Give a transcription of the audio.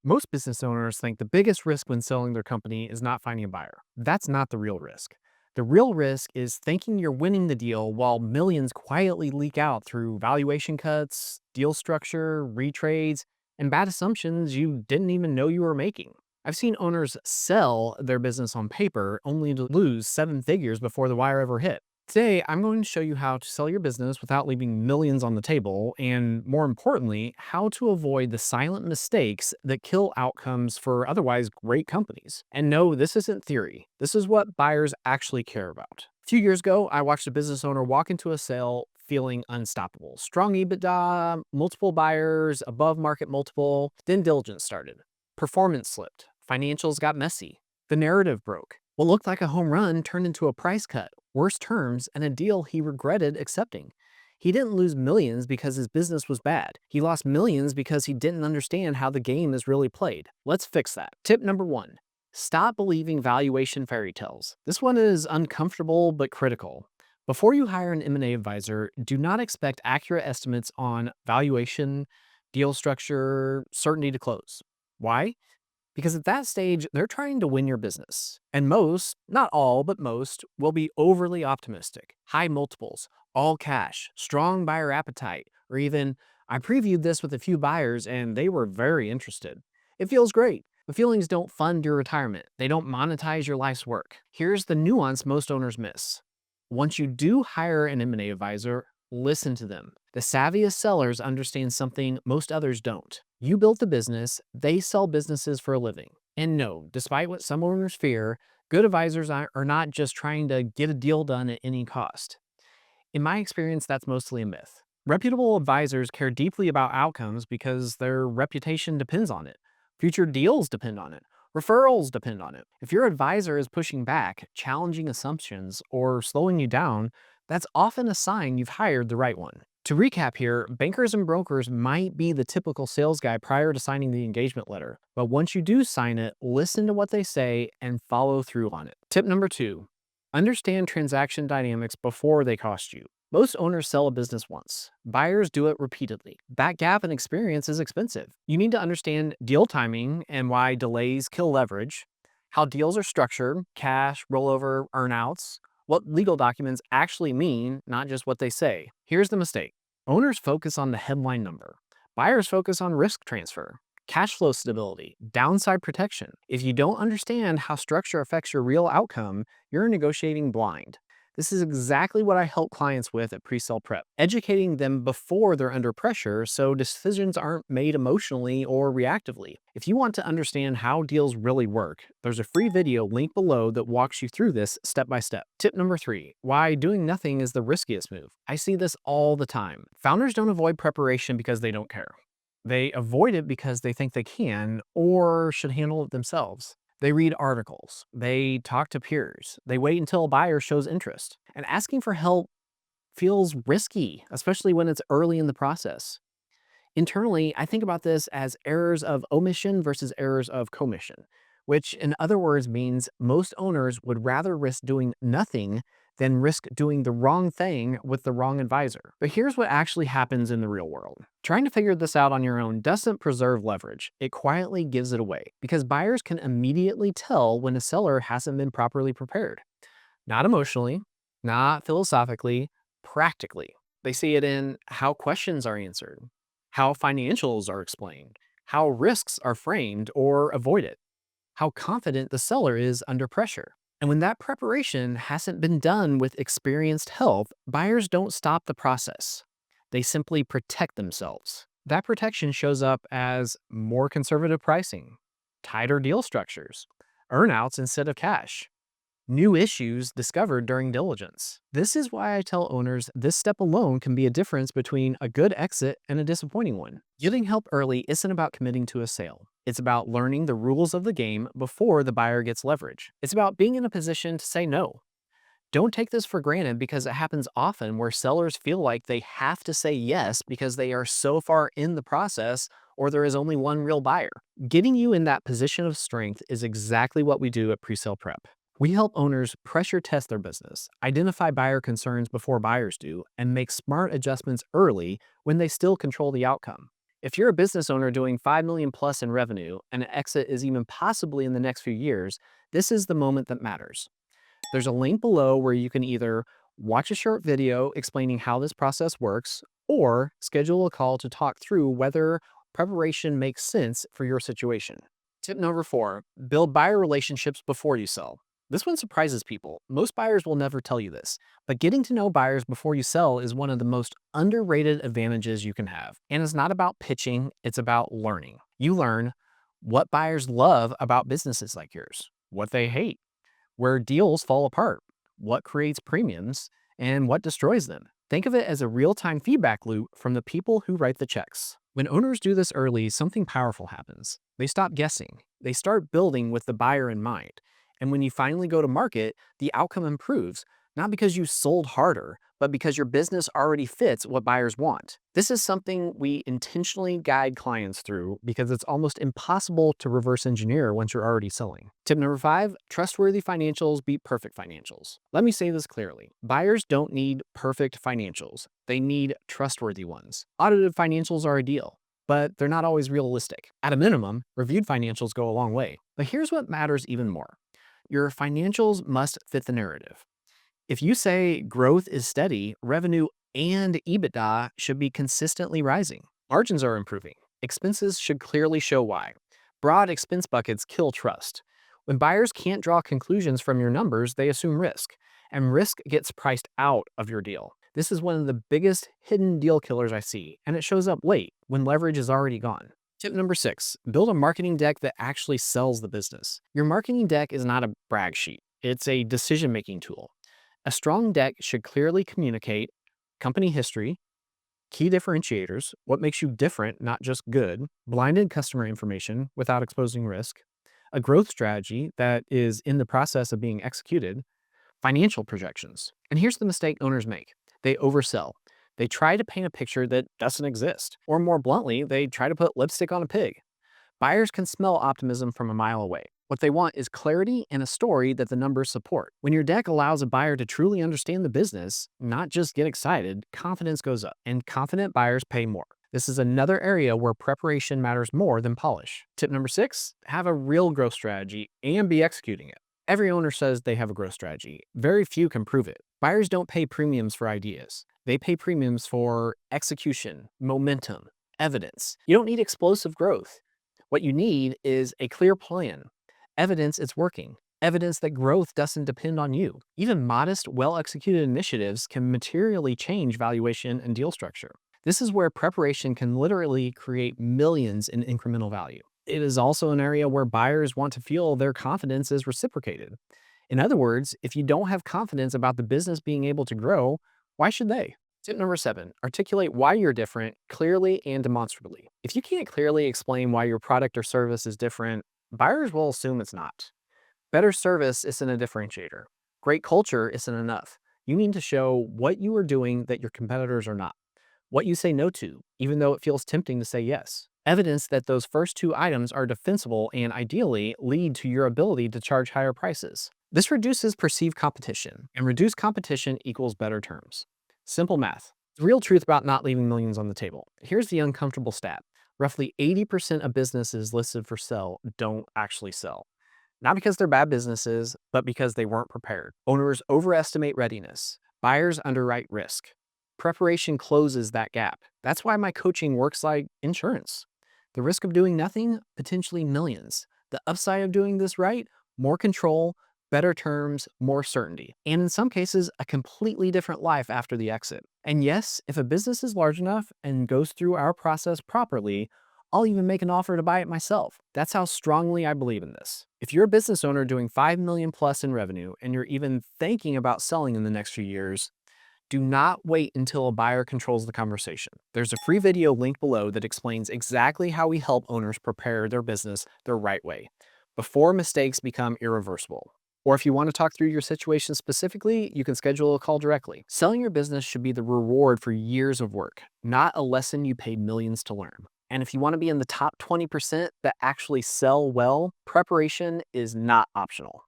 Most business owners think the biggest risk when selling their company is not finding a buyer. That's not the real risk. The real risk is thinking you're winning the deal while millions quietly leak out through valuation cuts, deal structure, retrades, and bad assumptions you didn't even know you were making. I've seen owners sell their business on paper only to lose seven figures before the wire ever hit. Today, I'm going to show you how to sell your business without leaving millions on the table, and more importantly, how to avoid the silent mistakes that kill outcomes for otherwise great companies. And no, this isn't theory. This is what buyers actually care about. A few years ago, I watched a business owner walk into a sale feeling unstoppable. Strong EBITDA, multiple buyers, above market multiple. Then diligence started. Performance slipped. Financials got messy. The narrative broke. What looked like a home run turned into a price cut, worse terms, and a deal he regretted accepting. He didn't lose millions because his business was bad. He lost millions because he didn't understand how the game is really played. Let's fix that. Tip number one, stop believing valuation fairy tales. This one is uncomfortable but critical. Before you hire an M&A advisor, do not expect accurate estimates on valuation, deal structure, certainty to close. Why? Because at that stage, they're trying to win your business. And most, not all, but most, will be overly optimistic. High multiples, all cash, strong buyer appetite, or even, I previewed this with a few buyers and they were very interested. It feels great. But feelings don't fund your retirement. They don't monetize your life's work. Here's the nuance most owners miss. Once you do hire an M&A advisor, listen to them. The savviest sellers understand something most others don't. You built the business, they sell businesses for a living. And no, despite what some owners fear, good advisors are not just trying to get a deal done at any cost. In my experience, that's mostly a myth. Reputable advisors care deeply about outcomes because their reputation depends on it. Future deals depend on it. Referrals depend on it. If your advisor is pushing back, challenging assumptions, or slowing you down, that's often a sign you've hired the right one. To recap here, bankers and brokers might be the typical sales guy prior to signing the engagement letter, but once you do sign it, listen to what they say and follow through on it. Tip number two, understand transaction dynamics before they cost you. Most owners sell a business once. Buyers do it repeatedly. That gap in experience is expensive. You need to understand deal timing and why delays kill leverage, how deals are structured, cash, rollover, earnouts, what legal documents actually mean, not just what they say. Here's the mistake. Owners focus on the headline number. Buyers focus on risk transfer, cash flow stability, downside protection. If you don't understand how structure affects your real outcome, you're negotiating blind. This is exactly what I help clients with at pre-sale prep, educating them before they're under pressure so decisions aren't made emotionally or reactively. If you want to understand how deals really work, there's a free video linked below that walks you through this step by step. Tip number three, why doing nothing is the riskiest move. I see this all the time. Founders don't avoid preparation because they don't care. They avoid it because they think they can or should handle it themselves. They read articles, they talk to peers, they wait until a buyer shows interest. And asking for help feels risky, especially when it's early in the process. Internally, I think about this as errors of omission versus errors of commission, which in other words means most owners would rather risk doing nothing than risk doing the wrong thing with the wrong advisor. But here's what actually happens in the real world. Trying to figure this out on your own doesn't preserve leverage. It quietly gives it away because buyers can immediately tell when a seller hasn't been properly prepared. Not emotionally, not philosophically, practically. They see it in how questions are answered, how financials are explained, how risks are framed or avoided, how confident the seller is under pressure. And when that preparation hasn't been done with experienced help, buyers don't stop the process. They simply protect themselves. That protection shows up as more conservative pricing, tighter deal structures, earnouts instead of cash, new issues discovered during diligence. This is why I tell owners this step alone can be a difference between a good exit and a disappointing one. Getting help early isn't about committing to a sale. It's about learning the rules of the game before the buyer gets leverage. It's about being in a position to say no. Don't take this for granted because it happens often where sellers feel like they have to say yes because they are so far in the process or there is only one real buyer. Getting you in that position of strength is exactly what we do at Presale Prep. We help owners pressure test their business, identify buyer concerns before buyers do, and make smart adjustments early when they still control the outcome. If you're a business owner doing 5 million plus in revenue and an exit is even possibly in the next few years, this is the moment that matters. There's a link below where you can either watch a short video explaining how this process works or schedule a call to talk through whether preparation makes sense for your situation. Tip number 4, build buyer relationships before you sell. This one surprises people. Most buyers will never tell you this, but getting to know buyers before you sell is one of the most underrated advantages you can have. And it's not about pitching, it's about learning. You learn what buyers love about businesses like yours, what they hate, where deals fall apart, what creates premiums, and what destroys them. Think of it as a real-time feedback loop from the people who write the checks. When owners do this early, something powerful happens. They stop guessing. They start building with the buyer in mind. And when you finally go to market, the outcome improves, not because you sold harder, but because your business already fits what buyers want. This is something we intentionally guide clients through because it's almost impossible to reverse engineer once you're already selling. Tip number 5, trustworthy financials beat perfect financials. Let me say this clearly. Buyers don't need perfect financials. They need trustworthy ones. Audited financials are ideal, but they're not always realistic. At a minimum, reviewed financials go a long way. But here's what matters even more. Your financials must fit the narrative. If you say growth is steady, revenue and EBITDA should be consistently rising. Margins are improving. Expenses should clearly show why. Broad expense buckets kill trust. When buyers can't draw conclusions from your numbers, they assume risk, and risk gets priced out of your deal. This is one of the biggest hidden deal killers I see, and it shows up late when leverage is already gone. Tip number 6, build a marketing deck that actually sells the business. Your marketing deck is not a brag sheet. It's a decision-making tool. A strong deck should clearly communicate company history, key differentiators, what makes you different, not just good, blinded customer information without exposing risk, a growth strategy that is in the process of being executed, financial projections. And here's the mistake owners make. They oversell. They try to paint a picture that doesn't exist. Or more bluntly, they try to put lipstick on a pig. Buyers can smell optimism from a mile away. What they want is clarity and a story that the numbers support. When your deck allows a buyer to truly understand the business, not just get excited, confidence goes up, and confident buyers pay more. This is another area where preparation matters more than polish. Tip number 6, have a real growth strategy and be executing it. Every owner says they have a growth strategy. Very few can prove it. Buyers don't pay premiums for ideas. They pay premiums for execution, momentum, evidence. You don't need explosive growth. What you need is a clear plan, evidence it's working, evidence that growth doesn't depend on you. Even modest, well-executed initiatives can materially change valuation and deal structure. This is where preparation can literally create millions in incremental value. It is also an area where buyers want to feel their confidence is reciprocated. In other words, if you don't have confidence about the business being able to grow, why should they? Tip number 7, articulate why you're different clearly and demonstrably. If you can't clearly explain why your product or service is different, buyers will assume it's not. Better service isn't a differentiator. Great culture isn't enough. You need to show what you are doing that your competitors are not. What you say no to, even though it feels tempting to say yes. Evidence that those first 2 items are defensible and ideally lead to your ability to charge higher prices. This reduces perceived competition, and reduced competition equals better terms. Simple math. The real truth about not leaving millions on the table. Here's the uncomfortable stat. Roughly 80% of businesses listed for sale don't actually sell. Not because they're bad businesses, but because they weren't prepared. Owners overestimate readiness. Buyers underwrite risk. Preparation closes that gap. That's why my coaching works like insurance. The risk of doing nothing, potentially millions. The upside of doing this right, more control, better terms, more certainty, and in some cases, a completely different life after the exit. And yes, if a business is large enough and goes through our process properly, I'll even make an offer to buy it myself. That's how strongly I believe in this. If you're a business owner doing 5 million plus in revenue and you're even thinking about selling in the next few years, do not wait until a buyer controls the conversation. There's a free video linked below that explains exactly how we help owners prepare their business the right way, before mistakes become irreversible. Or if you want to talk through your situation specifically, you can schedule a call directly. Selling your business should be the reward for years of work, not a lesson you paid millions to learn. And if you want to be in the top 20% that actually sell well, preparation is not optional.